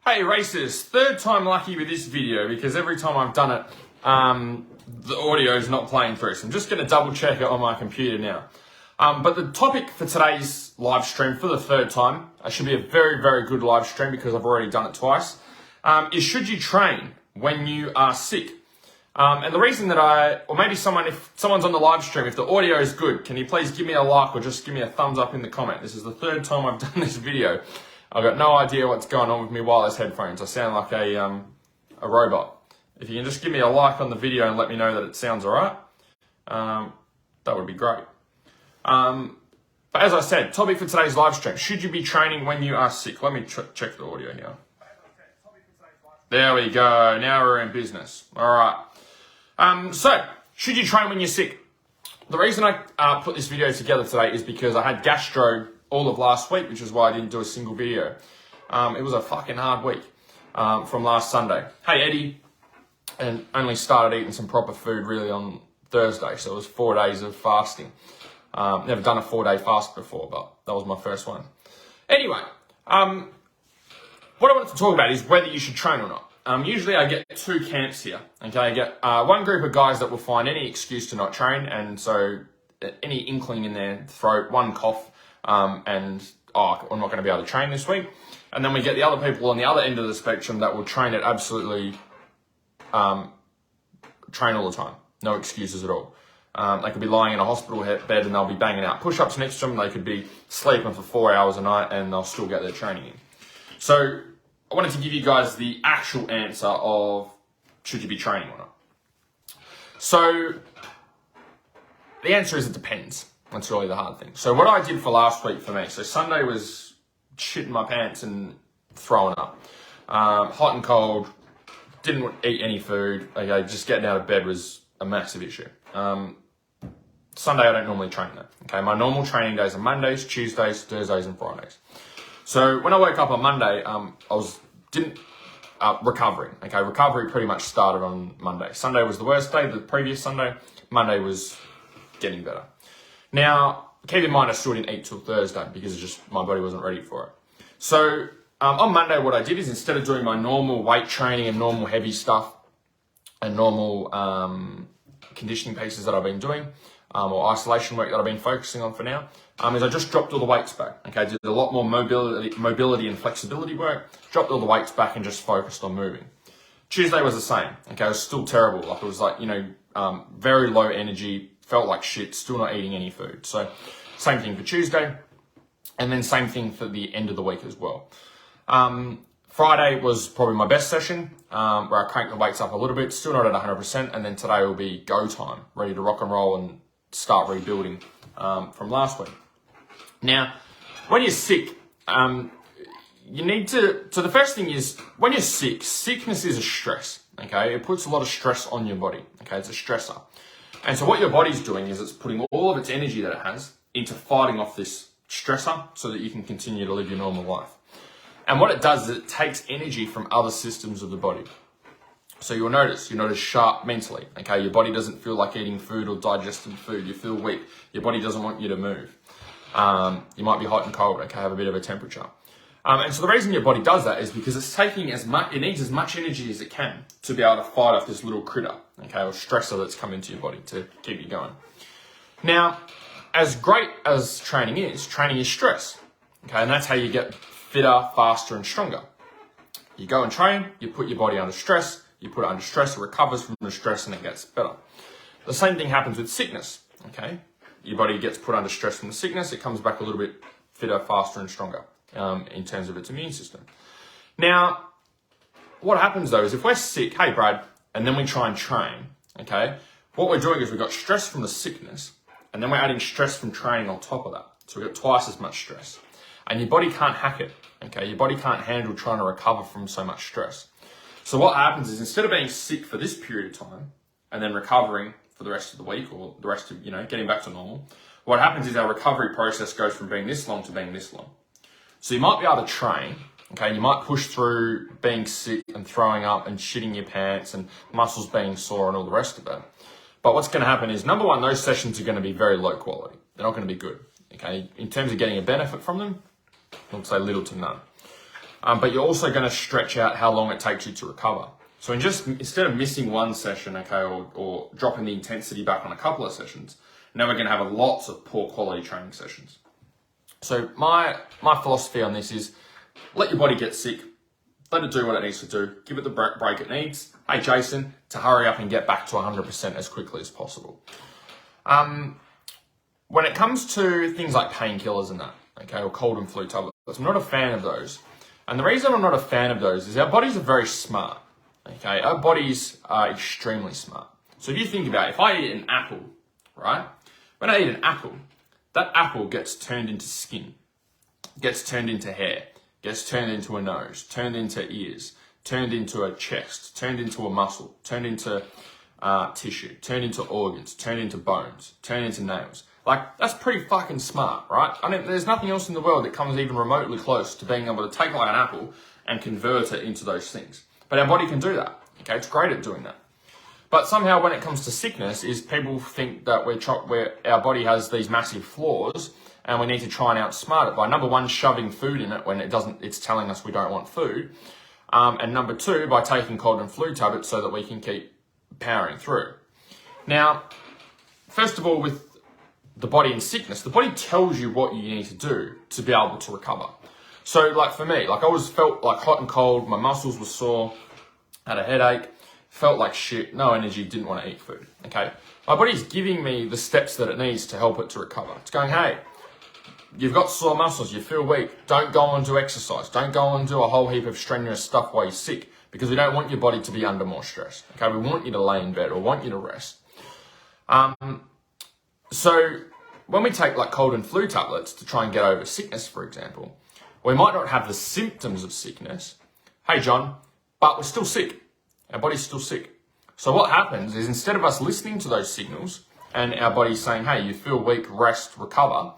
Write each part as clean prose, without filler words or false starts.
Hey racers, third time lucky with this video because every time I've done it, the audio is not playing through. So I'm just going to double check it on my computer now. But the topic for today's live stream for the third time, it should be a very, very good live stream because I've already done it twice, is should you train when you are sick? And the reason that if someone's on the live stream, if the audio is good, can you please give me a like or just give me a thumbs up in the comment? This is the third time I've done this video. I've got no idea what's going on with me wireless headphones. I sound like a robot. If you can just give me a like on the video and let me know that it sounds all right, that would be great. But as I said, topic for today's live stream, should you be training when you are sick? Let me check the audio here. There we go. Now we're in business. All right. So, should you train when you're sick? The reason I put this video together today is because I had gastro all of last week, which is why I didn't do a single video. It was a fucking hard week from last Sunday. Hey, Eddie. And only started eating some proper food really on Thursday, so it was 4 days of fasting. Never done a 4-day fast before, but that was my first one. Anyway, what I wanted to talk about is whether you should train or not. Usually I get two camps here. Okay, I get one group of guys that will find any excuse to not train, and so any inkling in their throat, one cough, I'm not going to be able to train this week. And then we get the other people on the other end of the spectrum that will train it absolutely, train all the time. No excuses at all. They could be lying in a hospital bed and they'll be banging out push-ups next to them. They could be sleeping for 4 hours a night and they'll still get their training in. So I wanted to give you guys the actual answer of should you be training or not. So the answer is it depends. That's really the hard thing. So what I did for last week for me, so Sunday was shitting my pants and throwing up. Hot and cold, didn't eat any food. Okay, just getting out of bed was a massive issue. Sunday I don't normally train though. Okay, my normal training days are Mondays, Tuesdays, Thursdays and Fridays. So when I woke up on Monday, recovering. Okay, recovery pretty much started on Monday. Sunday was the worst day, the previous Sunday. Monday was getting better. Now, keep in mind I still didn't eat till Thursday because my body wasn't ready for it. So on Monday, what I did is instead of doing my normal weight training and normal heavy stuff and normal conditioning pieces that I've been doing, or isolation work that I've been focusing on for now, is I just dropped all the weights back. Okay, did a lot more mobility and flexibility work, dropped all the weights back and just focused on moving. Tuesday was the same. Okay, it was still terrible. Like it was like, very low energy, felt like shit, still not eating any food. So same thing for Tuesday, and then same thing for the end of the week as well. Friday was probably my best session, where I cranked the weights up a little bit, still not at 100%, and then today will be go time, ready to rock and roll and start rebuilding from last week. Now, when you're sick, you need to, so the first thing is, when you're sick, sickness is a stress, okay? It puts a lot of stress on your body, okay? It's a stressor. And so what your body's doing is it's putting all of its energy that it has into fighting off this stressor so that you can continue to live your normal life. And what it does is it takes energy from other systems of the body. So you're not as sharp mentally, okay? Your body doesn't feel like eating food or digesting food. You feel weak. Your body doesn't want you to move. You might be hot and cold, okay? Have a bit of a temperature. And so the reason your body does that is because it's taking it needs as much energy as it can to be able to fight off this little critter, okay, or stressor that's come into your body to keep you going. Now, as great as training is stress, okay, and that's how you get fitter, faster, and stronger. You go and train, you put your body under stress, you put it under stress, it recovers from the stress, and it gets better. The same thing happens with sickness, okay? Your body gets put under stress from the sickness, it comes back a little bit fitter, faster, and stronger. In terms of its immune system. Now, what happens though is if we're sick, hey Brad, and then we try and train, okay, what we're doing is we've got stress from the sickness, and then we're adding stress from training on top of that. So we've got twice as much stress. And your body can't hack it, okay? Your body can't handle trying to recover from so much stress. So what happens is instead of being sick for this period of time, and then recovering for the rest of the week, or the rest of, getting back to normal, what happens is our recovery process goes from being this long to being this long. So you might be able to train, okay, you might push through being sick and throwing up and shitting your pants and muscles being sore and all the rest of it. But what's going to happen is, number one, those sessions are going to be very low quality. They're not going to be good, okay? In terms of getting a benefit from them, I would say little to none. but you're also going to stretch out how long it takes you to recover. So instead of missing one session, okay, or dropping the intensity back on a couple of sessions, now we're going to have lots of poor quality training sessions. So my philosophy on this is let your body get sick, let it do what it needs to do, give it the break it needs. Hey, Jason, to hurry up and get back to 100% as quickly as possible. When it comes to things like painkillers and that, okay, or cold and flu tablets, I'm not a fan of those. And the reason I'm not a fan of those is our bodies are very smart. Okay, our bodies are extremely smart. So if you think about it, if I eat an apple, right? When I eat an apple, that apple gets turned into skin, gets turned into hair, gets turned into a nose, turned into ears, turned into a chest, turned into a muscle, turned into tissue, turned into organs, turned into bones, turned into nails. Like, that's pretty fucking smart, right? I mean, there's nothing else in the world that comes even remotely close to being able to take like an apple and convert it into those things. But our body can do that, okay? It's great at doing that. But somehow when it comes to sickness, is people think that our body has these massive flaws and we need to try and outsmart it by, number one, shoving food in it when it's telling us we don't want food. And number two, by taking cold and flu tablets so that we can keep powering through. Now, first of all, with the body in sickness, the body tells you what you need to do to be able to recover. So like for me, like I always felt like hot and cold, my muscles were sore, had a headache, felt like shit, no energy, didn't want to eat food, okay? My body's giving me the steps that it needs to help it to recover. It's going, hey, you've got sore muscles, you feel weak, don't go and do exercise, don't go and do a whole heap of strenuous stuff while you're sick, because we don't want your body to be under more stress, okay? We want you to lay in bed or want you to rest. So when we take like cold and flu tablets to try and get over sickness, for example, we might not have the symptoms of sickness. Hey, John, but we're still sick. Our body's still sick. So what happens is instead of us listening to those signals and our body's saying, hey, you feel weak, rest, recover,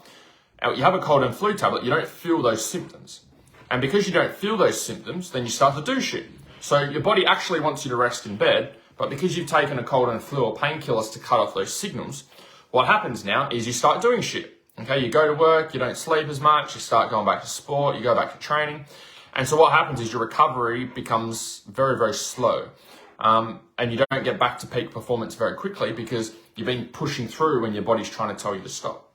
you have a cold and flu tablet, you don't feel those symptoms. And because you don't feel those symptoms, then you start to do shit. So your body actually wants you to rest in bed, but because you've taken a cold and flu or painkillers to cut off those signals, what happens now is you start doing shit. Okay, you go to work, you don't sleep as much, you start going back to sport, you go back to training. And so what happens is your recovery becomes very, very slow. And you don't get back to peak performance very quickly because you've been pushing through when your body's trying to tell you to stop.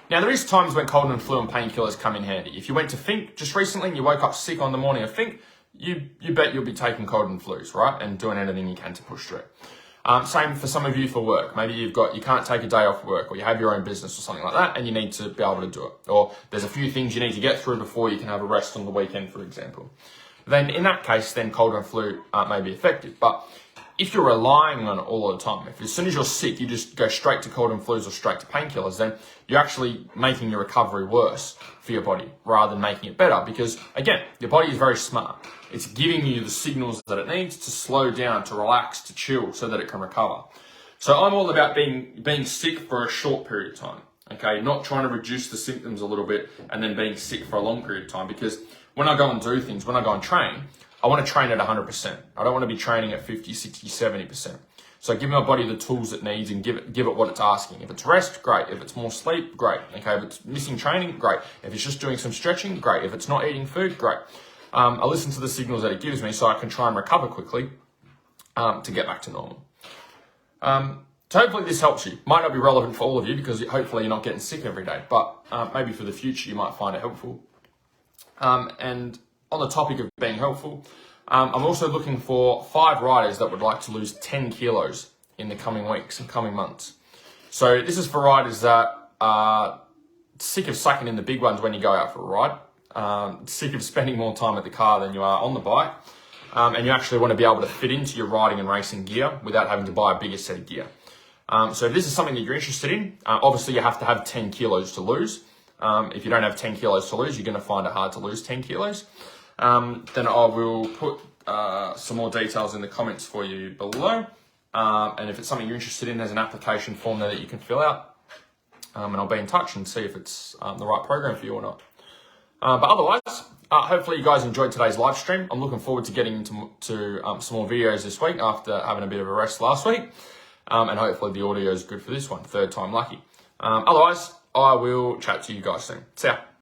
Now, there is times when cold and flu and painkillers come in handy. If you went to Think just recently and you woke up sick on the morning of Think, you bet you'll be taking cold and flus, right? And doing anything you can to push through. Same for some of you for work. Maybe you can't take a day off work, or you have your own business or something like that, and you need to be able to do it. Or there's a few things you need to get through before you can have a rest on the weekend, for example. Then in that case, then cold and flu may be effective. But if you're relying on it all the time, if as soon as you're sick, you just go straight to cold and flus or straight to painkillers, then you're actually making your recovery worse for your body rather than making it better. Because again, your body is very smart. It's giving you the signals that it needs to slow down, to relax, to chill so that it can recover. So I'm all about being sick for a short period of time. Okay, not trying to reduce the symptoms a little bit and then being sick for a long period of time, because when I go and do things, when I go and train, I want to train at 100%. I don't want to be training at 50, 60, 70%. So give my body the tools it needs and give it what it's asking. If it's rest, great. If it's more sleep, great. Okay, if it's missing training, great. If it's just doing some stretching, great. If it's not eating food, great. I listen to the signals that it gives me so I can try and recover quickly to get back to normal. So hopefully this helps you. Might not be relevant for all of you because hopefully you're not getting sick every day, but maybe for the future you might find it helpful. And on the topic of being helpful, I'm also looking for 5 riders that would like to lose 10 kilos in the coming weeks and coming months. So this is for riders that are sick of sucking in the big ones when you go out for a ride, sick of spending more time at the car than you are on the bike, and you actually want to be able to fit into your riding and racing gear without having to buy a bigger set of gear. So if this is something that you're interested in, obviously you have to have 10 kilos to lose. If you don't have 10 kilos to lose, you're going to find it hard to lose 10 kilos. Then I will put some more details in the comments for you below. And if it's something you're interested in, there's an application form there that you can fill out. And I'll be in touch and see if it's the right program for you or not. But otherwise, hopefully you guys enjoyed today's live stream. I'm looking forward to getting into some more videos this week after having a bit of a rest last week. And hopefully the audio is good for this one, 3rd time lucky. Otherwise, I will chat to you guys soon. See ya.